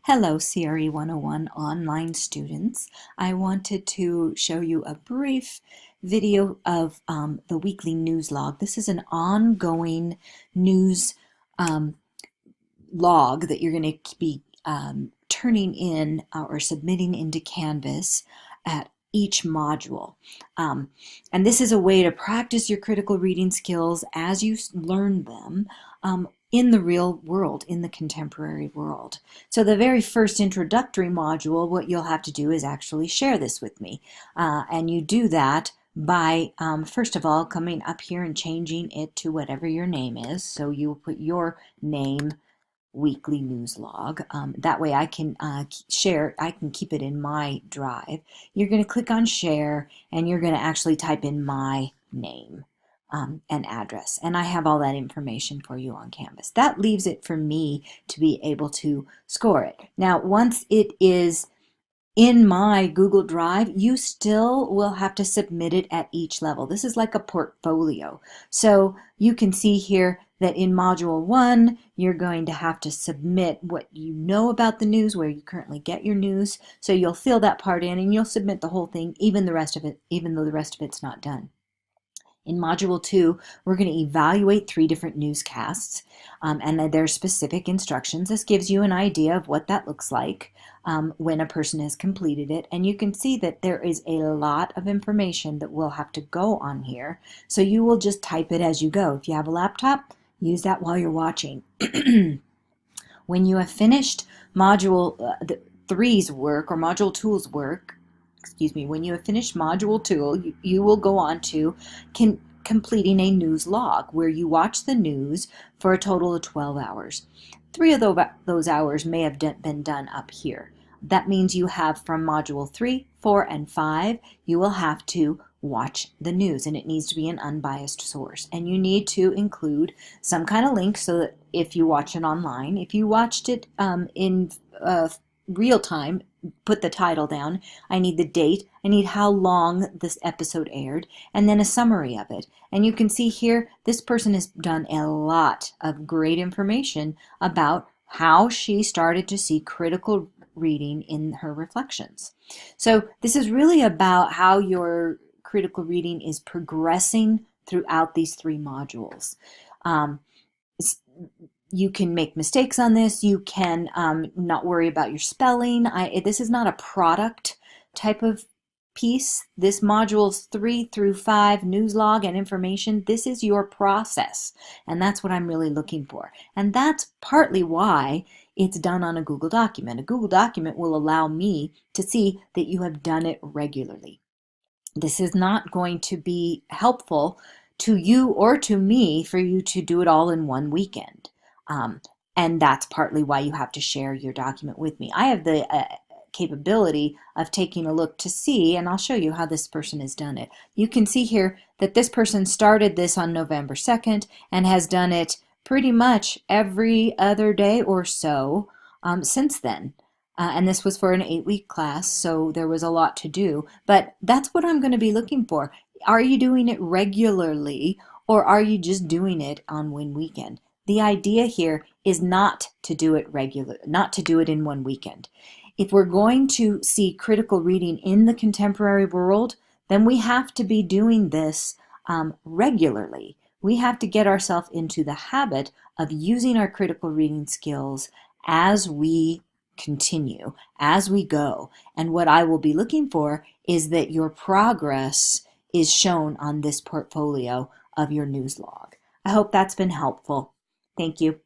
Hello, CRE 101 online students. I wanted to show you a brief video of the weekly news log. This is an ongoing news um, log that you're going to be turning in or submitting into Canvas at each module. And this is a way to practice your critical reading skills as you learn them in the real world, in the contemporary world. So the very first introductory module, what you'll have to do is actually share this with me. And you do that by, first of all, coming up here and changing it to whatever your name is. So you will put your name, weekly news log. That way I can share, I can keep it in my drive. You're going to click on share and you're going to actually type in my name and address. And I have all that information for you on Canvas. That leaves it for me to be able to score it. Now, once it is in my Google Drive, you still will have to submit it at each level. This is like a portfolio. So you can see here that in Module 1, you're going to have to submit what you know about the news, where you currently get your news. So you'll fill that part in and you'll submit the whole thing, even the rest of it, even though the rest of it's not done. In Module 2, we're going to evaluate 3 different newscasts, and there's specific instructions. This gives you an idea of what that looks like when a person has completed it. And you can see that there is a lot of information that will have to go on here. So you will just type it as you go. If you have a laptop, use that while you're watching. When you have finished Module 3's work, or Module 2's work, when you have finished Module 2, you will go on to completing a news log where you watch the news for a total of 12 hours. 3 of those hours may have been done up here. That means you have from Module 3, 4, and 5, you will have to watch the news, and it needs to be an unbiased source. And you need to include some kind of link so that if you watch it online, if you watched it in real time, put the title down. I need the date. I need how long this episode aired, and then a summary of it. And you can see here, this person has done a lot of great information about how she started to see critical reading in her reflections. So this is really about how your critical reading is progressing throughout these 3 modules. You can make mistakes on this. You can not worry about your spelling. This is not a product type of piece. This modules 3 through 5, news log and information, this is your process. And that's what I'm really looking for. And that's partly why it's done on a Google document. A Google document will allow me to see that you have done it regularly. This is not going to be helpful to you or to me for you to do it all in one weekend. And that's partly why you have to share your document with me. I have the capability of taking a look to see, and I'll show you how this person has done it. You can see here that this person started this on November 2nd and has done it pretty much every other day or so since then. And this was for an 8-week class, so there was a lot to do. But that's what I'm going to be looking for. Are you doing it regularly, or are you just doing it on one weekend? The idea here is not to do it not to do it in one weekend. If we're going to see critical reading in the contemporary world, then we have to be doing this regularly. We have to get ourselves into the habit of using our critical reading skills as we continue, as we go. And what I will be looking for is that your progress is shown on this portfolio of your news log. I hope that's been helpful. Thank you.